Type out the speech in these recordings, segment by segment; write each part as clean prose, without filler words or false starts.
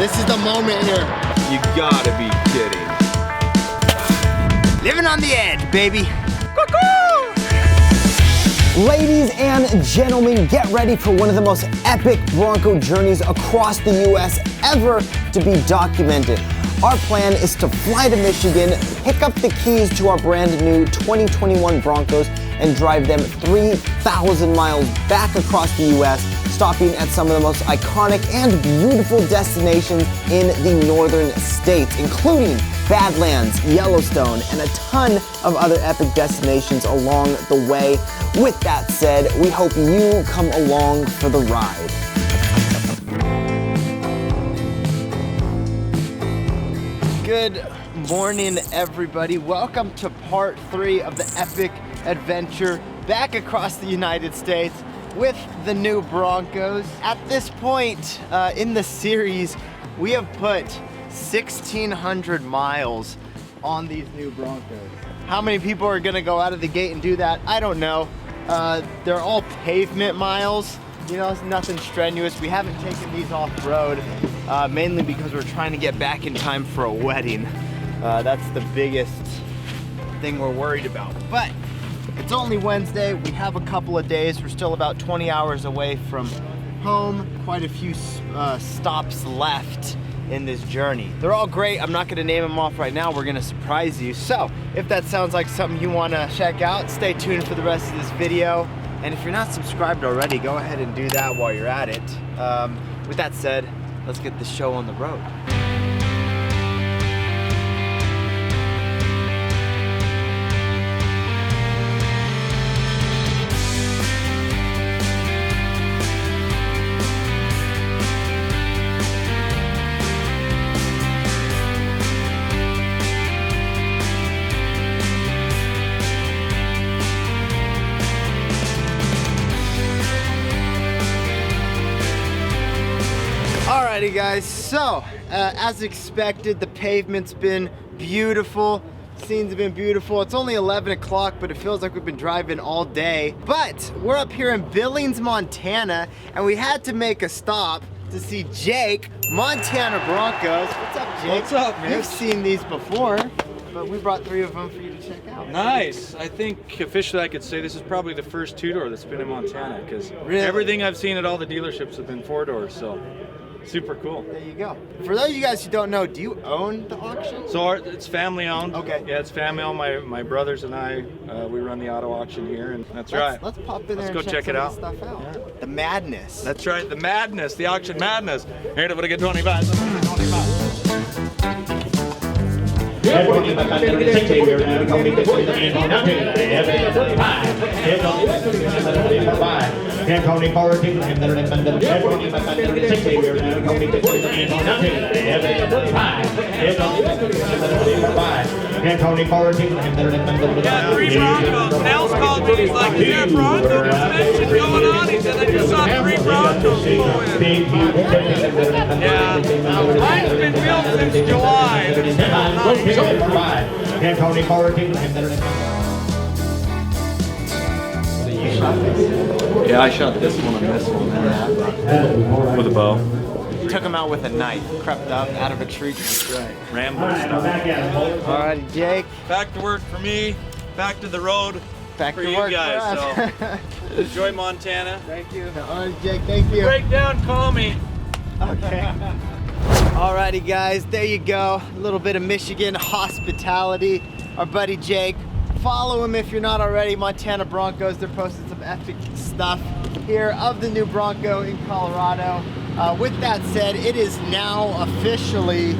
This is the moment here. You gotta be kidding. Living on the edge, baby. Ladies and gentlemen, get ready for one of the most epic Bronco journeys across the U.S. ever to be documented. Our plan is to fly to Michigan, pick up the keys to our brand new 2021 Broncos, and drive them 3,000 miles back across the U.S., stopping at some of the most iconic and beautiful destinations in the northern states, including Badlands, Yellowstone, and a ton of other epic destinations along the way. With that said, we hope you come along for the ride. Good morning, everybody. Welcome to part 3 of the epic adventure back across the United States with the new Broncos. At this point in the series, we have put 1,600 miles on these new Broncos. How many people are gonna go out of the gate and do that? I don't know. They're all pavement miles. You know, it's nothing strenuous. We haven't taken these off-road, mainly because we're trying to get back in time for a wedding. That's the biggest thing we're worried about. But it's only Wednesday. We have a couple of days. We're still about 20 hours away from home. Quite a few stops left in this journey. They're all great. I'm not gonna name them off right now. We're gonna surprise you. So if that sounds like something you wanna check out, stay tuned for the rest of this video. And if you're not subscribed already, go ahead and do that while you're at it. With that said, let's get the show on the road. Alrighty guys, so as expected, the pavement's been beautiful. Scenes have been beautiful. It's only 11 o'clock, but it feels like we've been driving all day. But we're up here in Billings, Montana, and we had to make a stop to see Jake, Montana Broncos. What's up, Jake? What's up, Mitch? You've seen these before, but we brought 3 of them for you to check out. Nice. I think officially I could say this is probably the first 2-door that's been in Montana, because Really? everything I've seen at all the dealerships have been 4-doors, so super cool. There you go. For those of you guys who don't know, do you own the auction? So it's family owned. Okay. Yeah, it's family owned. My brothers and I, we run the auto auction here, and that's right. Let's pop in there Let's and go check it some out. of this stuff out. Yeah. The madness. That's right, the madness, the auction madness. Here, to get 25. 25. Yeah, 3 Broncos. Nels called me. He's like, is there a Bronco convention going on? He said, I just saw 3 Broncos go in. Yeah, mine's been built since July. There's still not. Yeah, I shot this one and this one and that. With a bow. Took him out with a knife, crept up out of a tree. That's right. Rambo stuff. Alrighty, Jake. Back to work for me. Back to the road. Back for to you work guys. for us. So enjoy Montana. Thank you. Alright, Jake, thank you. Break down, call me. Okay. Alrighty, guys, there you go. A little bit of Michigan hospitality. Our buddy Jake. Follow him if you're not already. Montana Broncos. They're posting some epic stuff here of the new Bronco in Colorado. With that said, it is now officially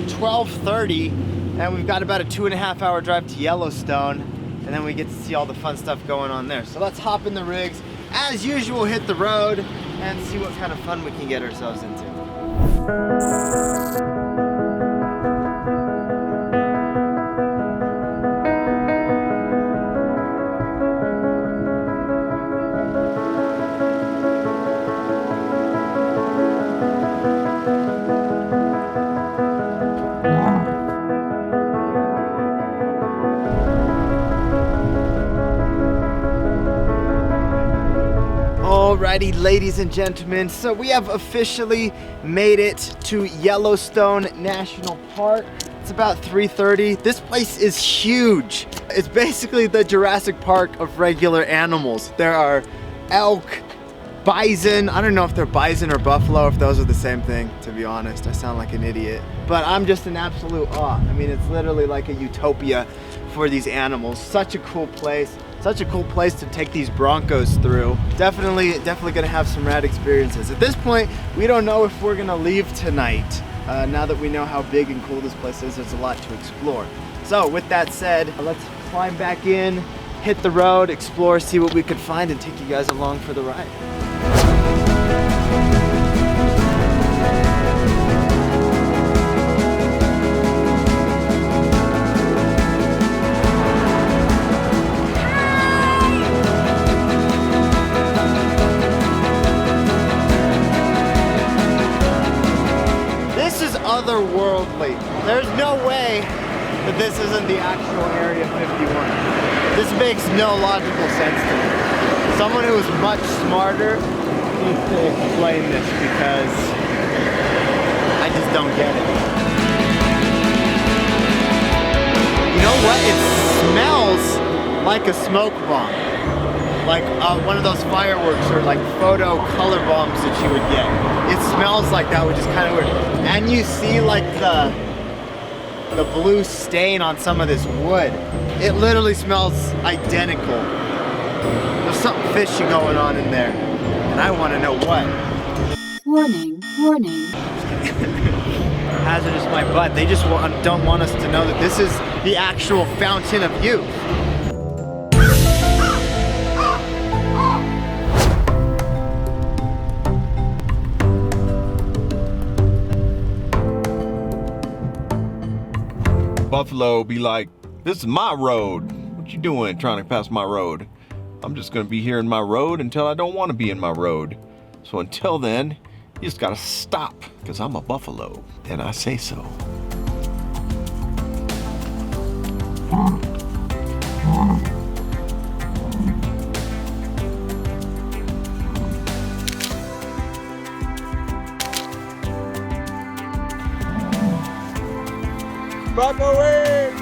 12:30, and we've got about a 2.5 hour drive to Yellowstone, and then we get to see all the fun stuff going on there. So let's hop in the rigs. As usual, hit the road and see what kind of fun we can get ourselves into. Alrighty, ladies and gentlemen, so we have officially made it to Yellowstone National Park. It's about 3:30. This place is huge. It's basically the Jurassic Park of regular animals. There are elk, bison. I don't know if they're bison or buffalo, if those are the same thing, to be honest. I sound like an idiot. But I'm just in absolute awe. I mean, it's literally like a utopia for these animals. Such a cool place. Such a cool place to take these Broncos through. Definitely gonna have some rad experiences. At this point, we don't know if we're gonna leave tonight. Now that we know how big and cool this place is, there's a lot to explore. So with that said, let's climb back in, hit the road, explore, see what we could find, and take you guys along for the ride. Otherworldly. There's no way that this isn't the actual Area 51. This makes no logical sense to me. Someone who is much smarter needs to explain this because I just don't get it. You know what? It smells like a smoke bomb. Like one of those fireworks or like photo color bombs that you would get. It smells like that, which is kind of weird. And you see like the blue stain on some of this wood. It literally smells identical. There's something fishy going on in there, and I want to know what. Warning, warning. Hazardous my butt. They just don't want us to know that this is the actual fountain of youth. Buffalo be like, this is my road. What you doing trying to pass my road? I'm just gonna be here in my road until I don't want to be in my road. So until then, you just gotta stop, because I'm a buffalo, and I say so. Bronco way!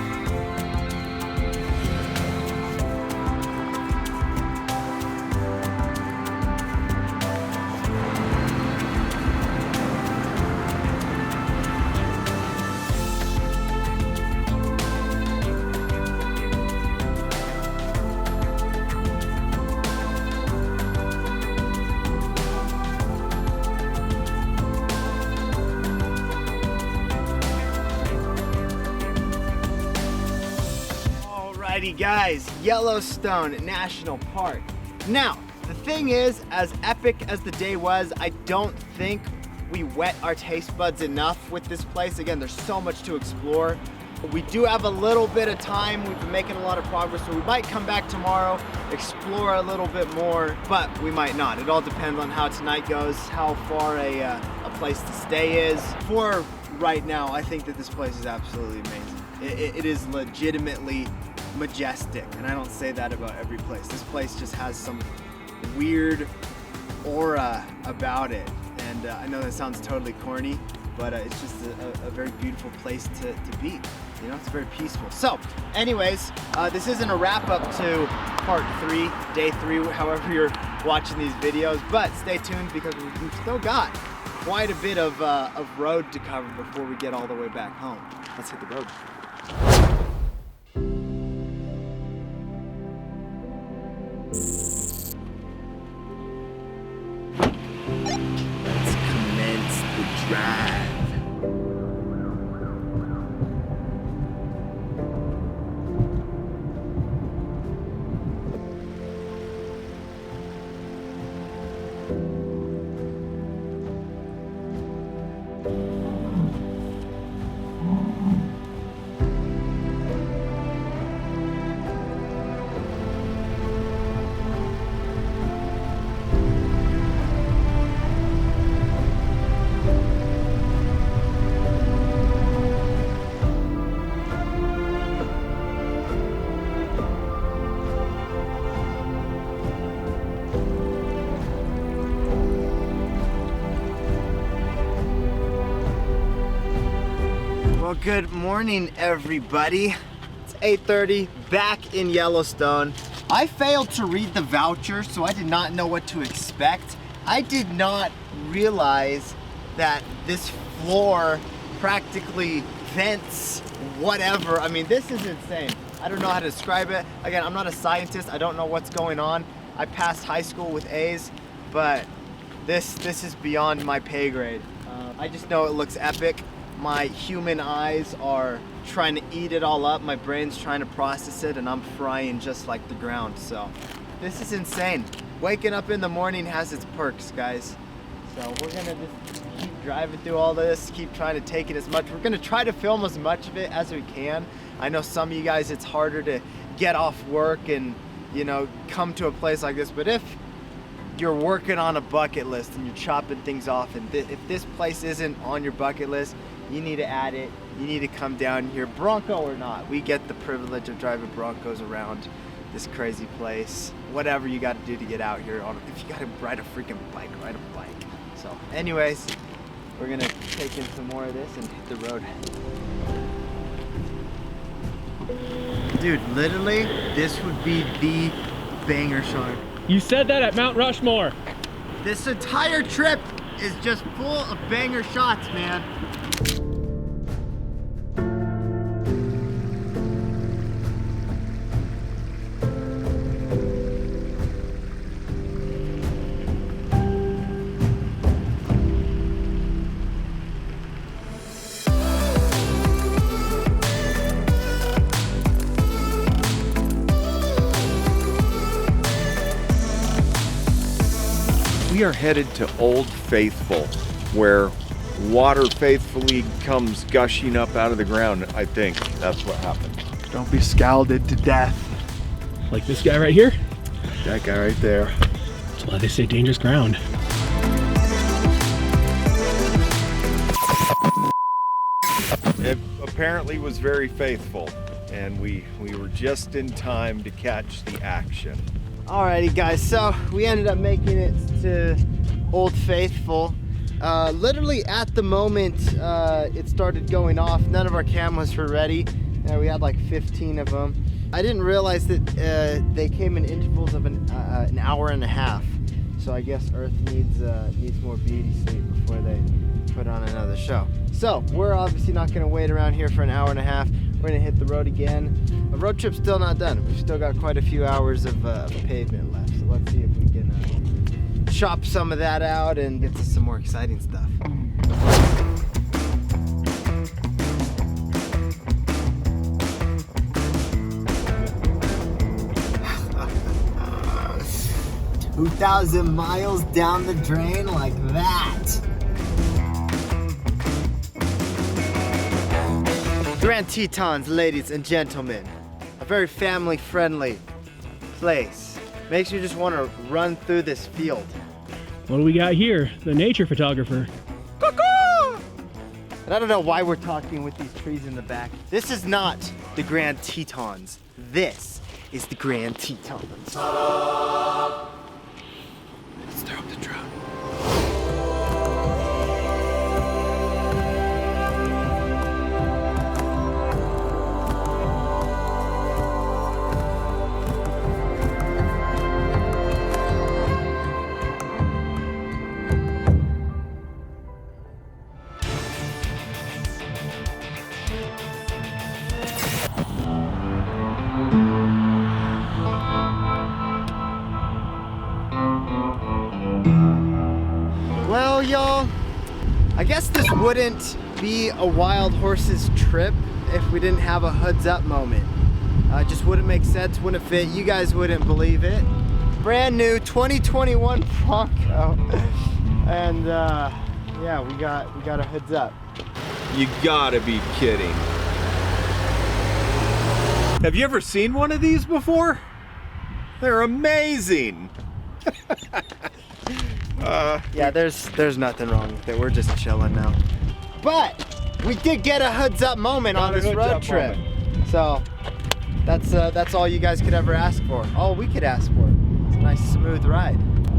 Alrighty guys, Yellowstone National Park. Now, the thing is, as epic as the day was, I don't think we whet our taste buds enough with this place. Again, there's so much to explore. We do have a little bit of time. We've been making a lot of progress, so we might come back tomorrow, explore a little bit more, but we might not. It all depends on how tonight goes, how far a place to stay is. For right now, I think that this place is absolutely amazing. It is legitimately majestic, and I don't say that about every place. This place just has some weird aura about it, and I know that sounds totally corny, but it's just a very beautiful place to be. You know, it's very peaceful. So anyways, this isn't a wrap up to part 3, day 3, however you're watching these videos, but stay tuned because we've still got quite a bit of road to cover before we get all the way back home. Let's hit the road. Let's commence the drive. Well, good morning, everybody. It's 8:30, back in Yellowstone. I failed to read the voucher, so I did not know what to expect. I did not realize that this floor practically vents whatever. I mean, this is insane. I don't know how to describe it. Again, I'm not a scientist. I don't know what's going on. I passed high school with A's, but this is beyond my pay grade. I just know it looks epic. My human eyes are trying to eat it all up. My brain's trying to process it, and I'm frying just like the ground. So this is insane. Waking up in the morning has its perks, guys. So we're gonna just keep driving through all this, keep trying to take it as much. We're gonna try to film as much of it as we can. I know some of you guys, it's harder to get off work and, you know, come to a place like this, but if you're working on a bucket list and you're chopping things off, and if this place isn't on your bucket list, you need to add it. You need to come down here, Bronco or not. We get the privilege of driving Broncos around this crazy place. Whatever you got to do to get out here. If you got to ride a freaking bike, ride a bike. So anyways, we're gonna take in some more of this and hit the road. Dude, literally, this would be the banger shot. You said that at Mount Rushmore. This entire trip is just full of banger shots, man. We are headed to Old Faithful, where water faithfully comes gushing up out of the ground. I think that's what happened. Don't be scalded to death. Like this guy right here? That guy right there. That's why they say dangerous ground. It apparently was very faithful, and we were just in time to catch the action. Alrighty guys, so we ended up making it to Old Faithful. Literally at the moment it started going off, none of our cameras were ready. We had like 15 of them. I didn't realize that they came in intervals of an hour and a half. So I guess Earth needs more beauty sleep before they put on another show. So we're obviously not gonna wait around here for an hour and a half. We're gonna hit the road again. The road trip's still not done. We've still got quite a few hours of pavement left. So let's see if we can chop some of that out and get to some more exciting stuff. 2,000 miles down the drain like that. Grand Tetons, ladies and gentlemen. A very family-friendly place. Makes you just want to run through this field. What do we got here? The nature photographer. And I don't know why we're talking with these trees in the back. This is not the Grand Tetons. This is the Grand Tetons. Let's throw up the drone. Well, y'all, I guess this wouldn't be a wild horses trip if we didn't have a hoods up moment. It just wouldn't make sense, wouldn't fit. You guys wouldn't believe it. Brand new 2021 Bronco. And yeah, we got a hoods up. You gotta be kidding. Have you ever seen one of these before? They're amazing. Yeah, there's nothing wrong with it. We're just chilling now. But we did get a hoods up moment on this road trip. So that's all you guys could ever ask for. All we could ask for. It's a nice smooth ride.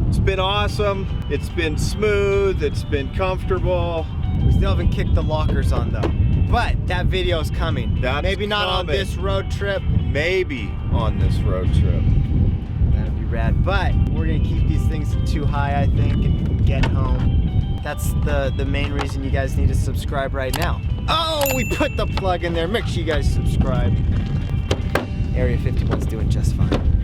It's been awesome. It's been smooth. It's been comfortable. We still haven't kicked the lockers on though. but that video is coming. That's maybe not on coming. this road trip. Maybe on this road trip. That'd be rad. But we're gonna keep these things too high, I think, and get home. That's the main reason you guys need to subscribe right now. Oh, we put the plug in there. Make sure you guys subscribe. Area 51's doing just fine.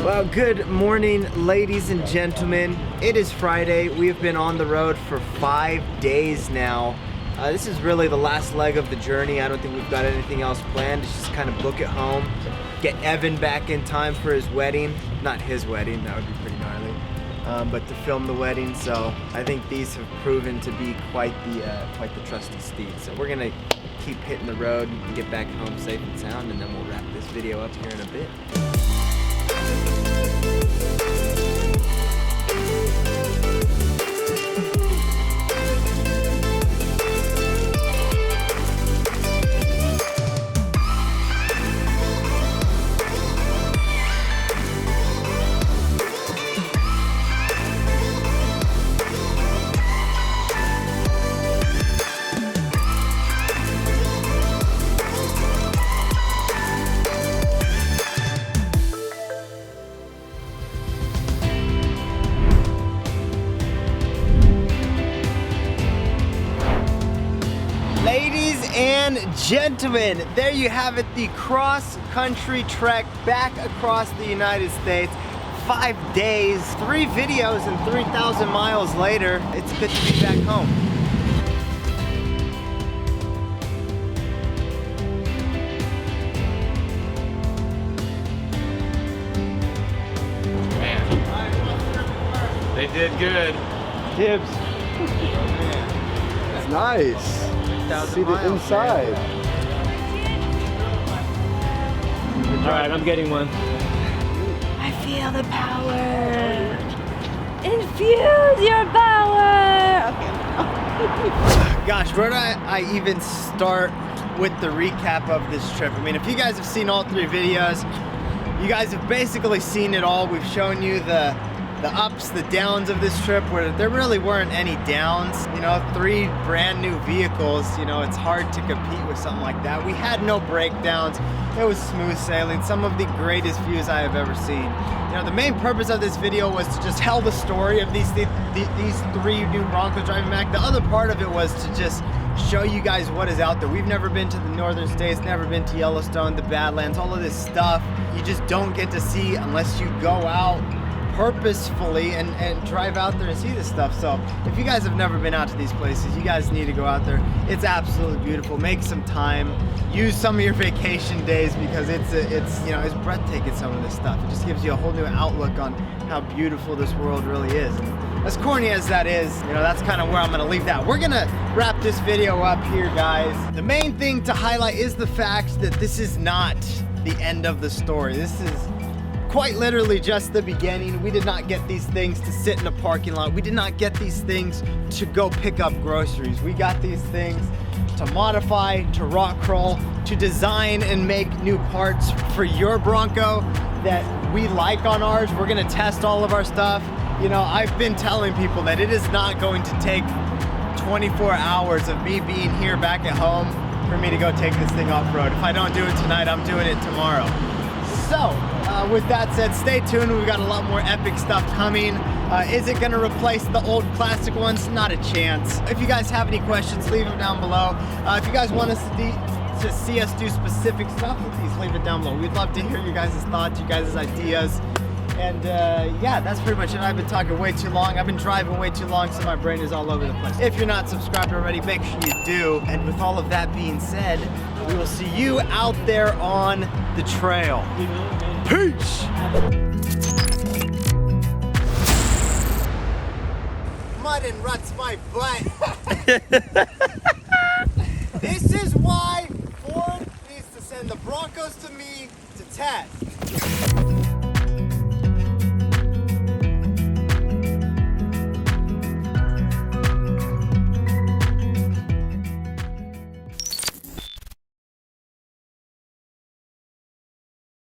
Well, good morning, ladies and gentlemen. It is Friday. We've been on the road for 5 days now. This is really the last leg of the journey. I don't think we've got anything else planned. It's just kind of book it home, get Evan back in time for his wedding. Not his wedding, that would be pretty gnarly. But to film the wedding. So I think these have proven to be quite the trusty steed. So we're gonna keep hitting the road and get back home safe and sound, and then we'll wrap this video up here in a bit. Ladies and gentlemen, there you have it, the cross-country trek back across the United States. 5 days, 3 videos, and 3,000 miles later, it's good to be back home. Man, they did good. Dibs. It's nice. See the inside. All right, I'm getting one. I feel the power. Infuse your power. Gosh, where do I even start with the recap of this trip? I mean, if you guys have seen all 3 videos, you guys have basically seen it all. We've shown you the ups, the downs of this trip, where there really weren't any downs. You know, 3 brand new vehicles, you know, it's hard to compete with something like that. We had no breakdowns. It was smooth sailing, some of the greatest views I have ever seen. You know, the main purpose of this video was to just tell the story of these 3 new Broncos driving back. The other part of it was to just show you guys what is out there. We've never been to the northern states, never been to Yellowstone, the Badlands, all of this stuff. You just don't get to see unless you go out purposefully and drive out there and see this stuff. So if you guys have never been out to these places, you guys need to go out there. It's absolutely beautiful. Make some time, use some of your vacation days, because it's you know, it's breathtaking, some of this stuff. It just gives you a whole new outlook on how beautiful this world really is. And as corny as that is, you know, that's kind of where I'm gonna leave that. We're gonna wrap this video up here, guys. The main thing to highlight is the fact that this is not the end of the story. This is quite literally just the beginning. We did not get these things to sit in a parking lot. We did not get these things to go pick up groceries. We got these things to modify, to rock crawl, to design and make new parts for your Bronco that we like on ours. We're gonna test all of our stuff. You know, I've been telling people that it is not going to take 24 hours of me being here back at home for me to go take this thing off-road. If I don't do it tonight, I'm doing it tomorrow. So, with that said, stay tuned. We've got a lot more epic stuff coming. Is it gonna replace the old classic ones? Not a chance. If you guys have any questions, leave them down below. If you guys want us to see us do specific stuff with these, leave it down below. We'd love to hear your guys' thoughts, you guys' ideas. And yeah, that's pretty much it. I've been talking way too long. I've been driving way too long, so my brain is all over the place. If you're not subscribed already, make sure you do. And with all of that being said, we will see you out there on the trail. Peace! Mud and ruts my butt. This is why Ford needs to send the Broncos to me to test.